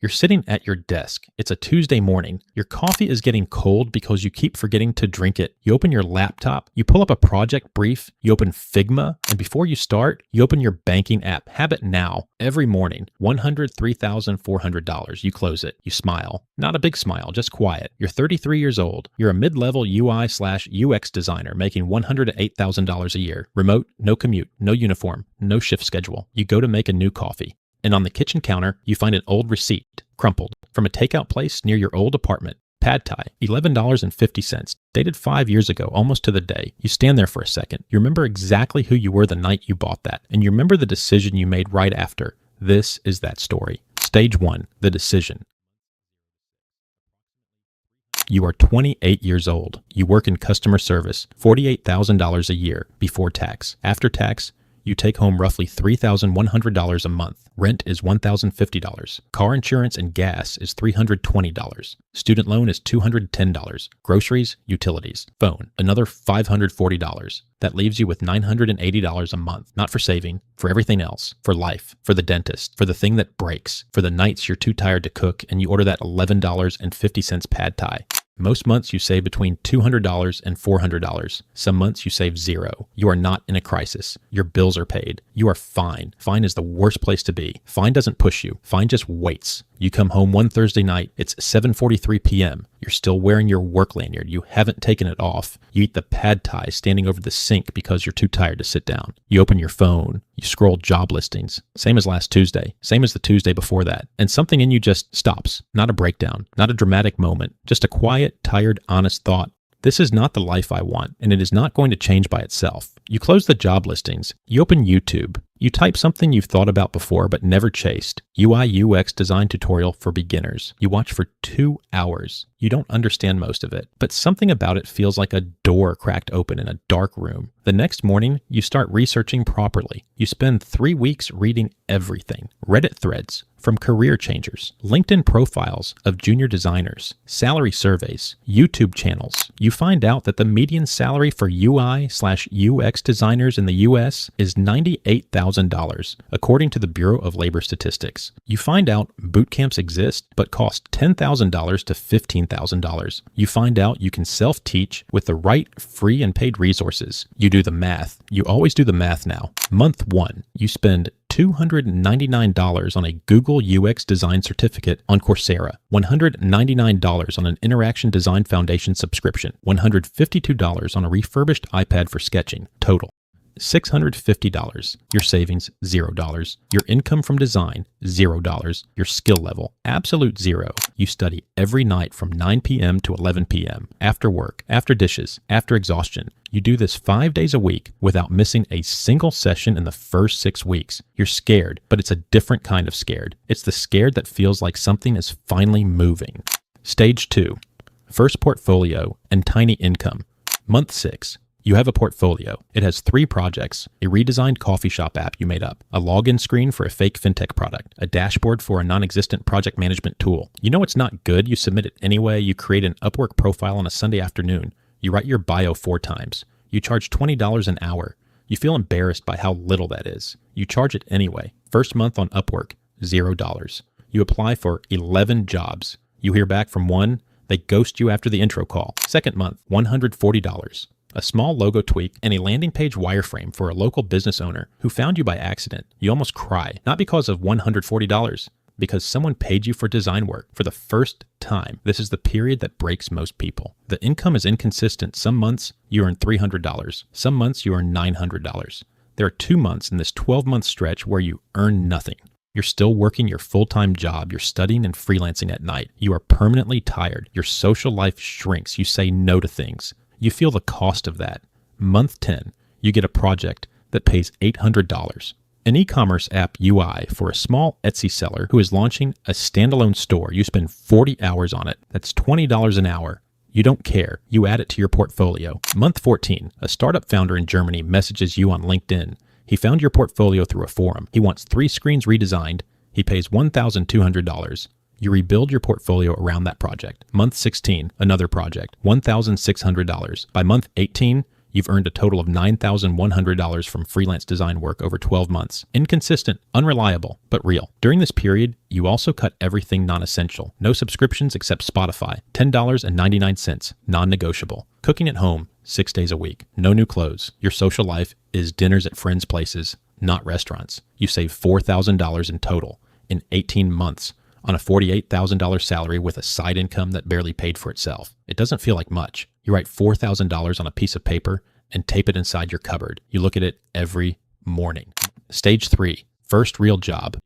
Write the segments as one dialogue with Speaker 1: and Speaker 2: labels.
Speaker 1: You're sitting at your desk. It's a Tuesday morning. Your coffee is getting cold because you keep forgetting to drink it. You open your laptop, you pull up a project brief, you open Figma, and before you start, you open your banking app. Habit now. Every morning, $103,400. You close it. You smile. Not a big smile, just quiet. You're 33 years old. You're a mid-level UI/UX designer making $108,000 a year. Remote, no commute, no uniform, no shift schedule. You go to make a new coffee. And on the kitchen counter, you find an old receipt, crumpled, from a takeout place near your old apartment. Pad Thai, $11.50, dated 5 years ago, almost to the day. You stand there for a second. You remember exactly who you were the night you bought that, and you remember the decision you made right after. This is that story. Stage 1, the decision. You are 28 years old. You work in customer service, $48,000 a year before tax. After tax, you take home roughly $3,100 a month. Rent is $1,050. Car insurance and gas is $320. Student loan is $210. Groceries, utilities, phone, another $540. That leaves you with $980 a month, not for saving, for everything else, for life, for the dentist, for the thing that breaks, for the nights you're too tired to cook and you order that $11.50 pad thai. Most months you save between $200 and $400. Some months you save zero. You are not in a crisis. Your bills are paid. You are fine. Fine is the worst place to be. Fine doesn't push you. Fine just waits. You come home one Thursday night. It's 7:43 p.m. You're still wearing your work lanyard. You haven't taken it off. You eat the pad thai standing over the sink because you're too tired to sit down. You open your phone. You scroll job listings. Same as last Tuesday. Same as the Tuesday before that. And something in you just stops. Not a breakdown. Not a dramatic moment. Just a quiet, tired, honest thought. This is not the life I want, and it is not going to change by itself. You close the job listings. You open YouTube. You type something you've thought about before but never chased. UI/UX design tutorial for beginners. You watch for 2 hours. You don't understand most of it, but something about it feels like a door cracked open in a dark room. The next morning, you start researching properly. You spend 3 weeks reading everything. Reddit threads from career changers, LinkedIn profiles of junior designers, salary surveys, YouTube channels. You find out that the median salary for UI/UX designers in the US is $98,000, according to the Bureau of Labor Statistics. You find out bootcamps exist, but cost $10,000 to $15,000. You find out you can self-teach with the right free and paid resources. You do the math. You always do the math now. Month 1, you spend $299 on a Google UX Design Certificate on Coursera, $199 on an Interaction Design Foundation subscription, $152 on a refurbished iPad for sketching, total $650. Your savings, $0. Your income from design, $0. Your skill level, absolute zero. You study every night from 9 p.m. to 11 p.m. After work, after dishes, after exhaustion. You do this 5 days a week without missing a single session in the first 6 weeks. You're scared, but it's a different kind of scared. It's the scared that feels like something is finally moving. Stage 2, first portfolio and tiny income. Month 6. You have a portfolio. It has 3 projects, a redesigned coffee shop app you made up, a login screen for a fake fintech product, a dashboard for a non-existent project management tool. You know it's not good, you submit it anyway, you create an Upwork profile on a Sunday afternoon. You write your bio 4 times. You charge $20 an hour. You feel embarrassed by how little that is. You charge it anyway. First month on Upwork, $0. You apply for 11 jobs. You hear back from one, they ghost you after the intro call. Second month, $140. A small logo tweak, and a landing page wireframe for a local business owner who found you by accident. You almost cry, not because of $140, because someone paid you for design work for the first time. This is the period that breaks most people. The income is inconsistent. Some months you earn $300. Some months you earn $900. There are 2 months in this 12-month stretch where you earn nothing. You're still working your full-time job. You're studying and freelancing at night. You are permanently tired. Your social life shrinks. You say no to things. You feel the cost of that. Month 10, you get a project that pays $800. An e-commerce app UI for a small Etsy seller who is launching a standalone store. You spend 40 hours on it. That's $20 an hour. You don't care. You add it to your portfolio. Month 14, a startup founder in Germany messages you on LinkedIn. He found your portfolio through a forum. He wants 3 screens redesigned. He pays $1,200. You rebuild your portfolio around that project. Month 16, another project, $1,600. By month 18, You've earned a total of $9,100 from freelance design work over 12 months. Inconsistent, unreliable, but real. During this period, you also cut everything non-essential. No subscriptions except Spotify. $10.99, non-negotiable. Cooking at home, 6 days a week. No new clothes. Your social life is dinners at friends' places, not restaurants. You save $4,000 in total in 18 months on a $48,000 salary with a side income that barely paid for itself. It doesn't feel like much. You write $4,000 on a piece of paper and tape it inside your cupboard. You look at it every morning. Stage 3, first real job.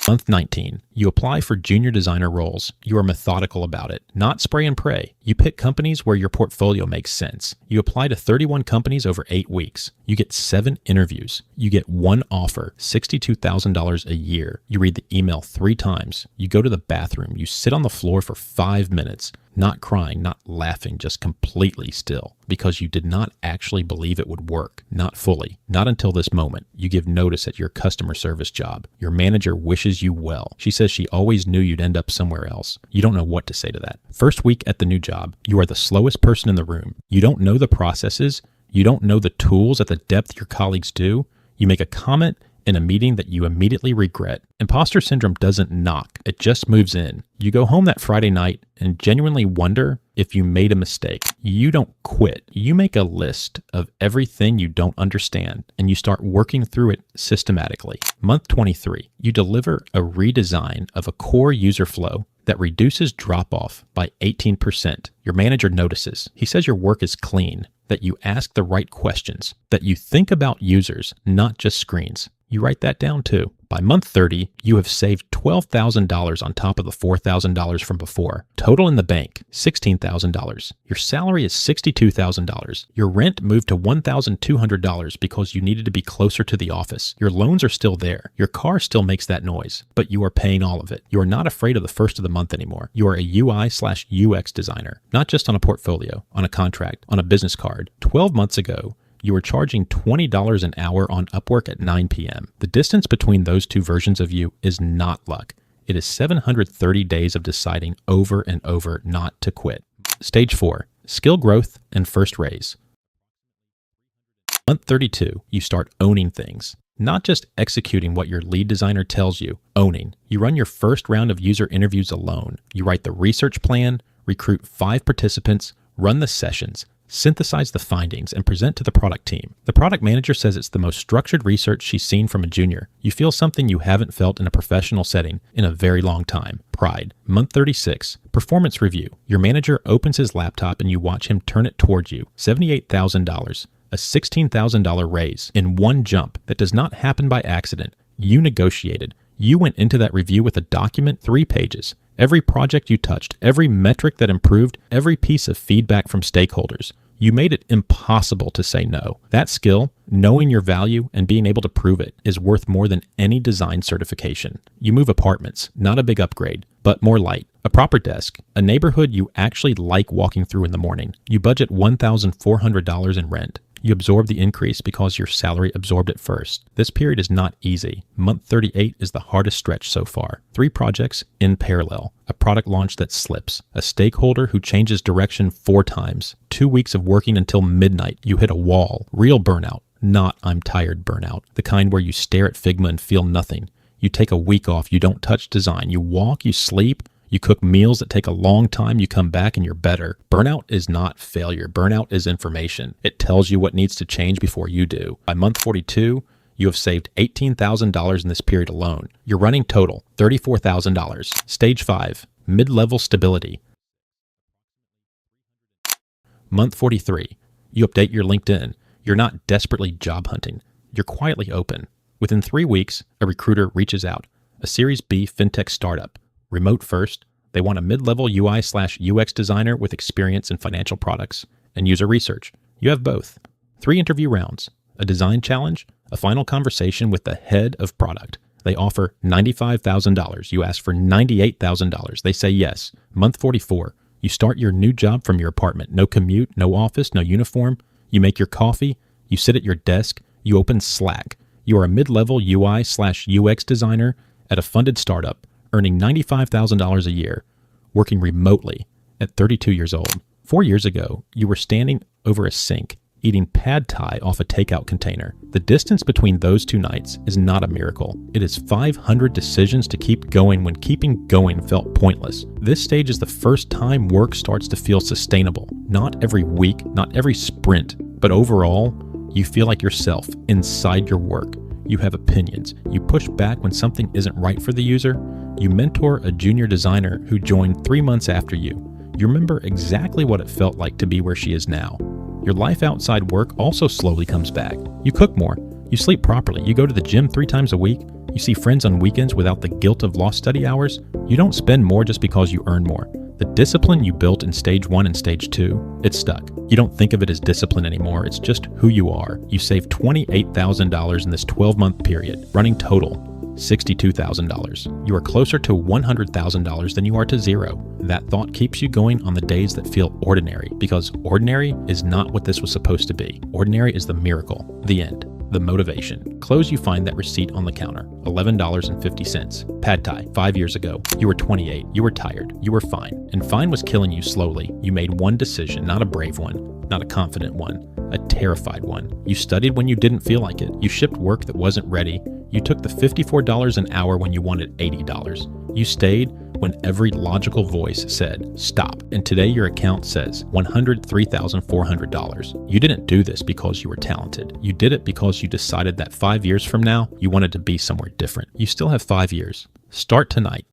Speaker 1: Month 19, you apply for junior designer roles. You are methodical about it, not spray and pray. You pick companies where your portfolio makes sense. You apply to 31 companies over 8 weeks. You get 7 interviews. You get 1 offer, $62,000 a year. You read the email 3 times. You go to the bathroom. You sit on the floor for 5 minutes, not crying, not laughing, just completely still, because you did not actually believe it would work. Not fully. Not until this moment. You give notice at your customer service job. Your manager wishes you well. She says she always knew you'd end up somewhere else. You don't know what to say to that. First week at the new job, you are the slowest person in the room. You don't know the processes. You don't know the tools at the depth your colleagues do. You make a comment in a meeting that you immediately regret. Imposter syndrome doesn't knock. It just moves in. You go home that Friday night and genuinely wonder if you made a mistake. You don't quit. You make a list of everything you don't understand and you start working through it systematically. Month 23, you deliver a redesign of a core user flow that reduces drop-off by 18%. Your manager notices. He says your work is clean, that you ask the right questions, that you think about users, not just screens. You write that down too. By month 30, you have saved $12,000 on top of the $4,000 from before. Total in the bank, $16,000. Your salary is $62,000. Your rent moved to $1,200 because you needed to be closer to the office. Your loans are still there. Your car still makes that noise, but you are paying all of it. You are not afraid of the first of the month anymore. You are a UI/UX designer, not just on a portfolio, on a contract, on a business card. 12 months ago, you were charging $20 an hour on Upwork at 9 p.m. The distance between those two versions of you is not luck. It is 730 days of deciding over and over not to quit. Stage 4, skill growth and first raise. Month 32, you start owning things. Not just executing what your lead designer tells you, owning. You run your first round of user interviews alone. You write the research plan, recruit 5 participants, run the sessions, synthesize the findings, and present to the product team. The product manager says it's the most structured research she's seen from a junior. You feel something you haven't felt in a professional setting in a very long time. Pride. Month 36. Performance review. Your manager opens his laptop and you watch him turn it towards you. $78,000. A $16,000 raise in one jump. That does not happen by accident. You negotiated. You went into that review with a document 3 pages. Every project you touched, every metric that improved, every piece of feedback from stakeholders. You made it impossible to say no. That skill, knowing your value and being able to prove it, is worth more than any design certification. You move apartments, not a big upgrade, but more light. A proper desk, a neighborhood you actually like walking through in the morning. You budget $1,400 in rent. You absorb the increase because your salary absorbed it first. This period is not easy. Month 38 is the hardest stretch so far. 3 projects in parallel. A product launch that slips. A stakeholder who changes direction 4 times. 2 weeks of working until midnight. You hit a wall. Real burnout. Not I'm tired burnout. The kind where you stare at Figma and feel nothing. You take a week off. You don't touch design. You walk, you sleep. You cook meals that take a long time, you come back and you're better. Burnout is not failure. Burnout is information. It tells you what needs to change before you do. By month 42, you have saved $18,000 in this period alone. Your running total, $34,000. Stage 5, mid-level stability. Month 43, you update your LinkedIn. You're not desperately job hunting. You're quietly open. Within 3 weeks, a recruiter reaches out. A Series B fintech startup. Remote first, they want a mid-level UI/UX designer with experience in financial products and user research. You have both. 3 interview rounds, a design challenge, a final conversation with the head of product. They offer $95,000. You ask for $98,000. They say yes. Month 44, you start your new job from your apartment. No commute, no office, no uniform. You make your coffee. You sit at your desk. You open Slack. You are a mid-level UI/UX designer at a funded startup, earning $95,000 a year, working remotely at 32 years old. 4 years ago, you were standing over a sink, eating pad thai off a takeout container. The distance between those 2 nights is not a miracle. It is 500 decisions to keep going when keeping going felt pointless. This stage is the first time work starts to feel sustainable. Not every week, not every sprint, but overall, you feel like yourself inside your work. You have opinions. You push back when something isn't right for the user. You mentor a junior designer who joined 3 months after you. You remember exactly what it felt like to be where she is now. Your life outside work also slowly comes back. You cook more. You sleep properly. You go to the gym 3 times a week. You see friends on weekends without the guilt of lost study hours. You don't spend more just because you earn more. The discipline you built in stage 1 and stage 2, it's stuck. You don't think of it as discipline anymore. It's just who you are. You saved $28,000 in this 12-month period, running total $62,000. You are closer to $100,000 than you are to zero. That thought keeps you going on the days that feel ordinary, because ordinary is not what this was supposed to be. Ordinary is the miracle, the end, the motivation. Close, you find that receipt on the counter, $11.50. Pad thai, 5 years ago. You were 28. You were tired. You were fine. And fine was killing you slowly. You made one decision, not a brave one, not a confident one, a terrified one. You studied when you didn't feel like it. You shipped work that wasn't ready. You took the $54 an hour when you wanted $80. You stayed when every logical voice said, stop. And today your account says $103,400. You didn't do this because you were talented. You did it because you decided that 5 years from now, you wanted to be somewhere different. You still have 5 years. Start tonight.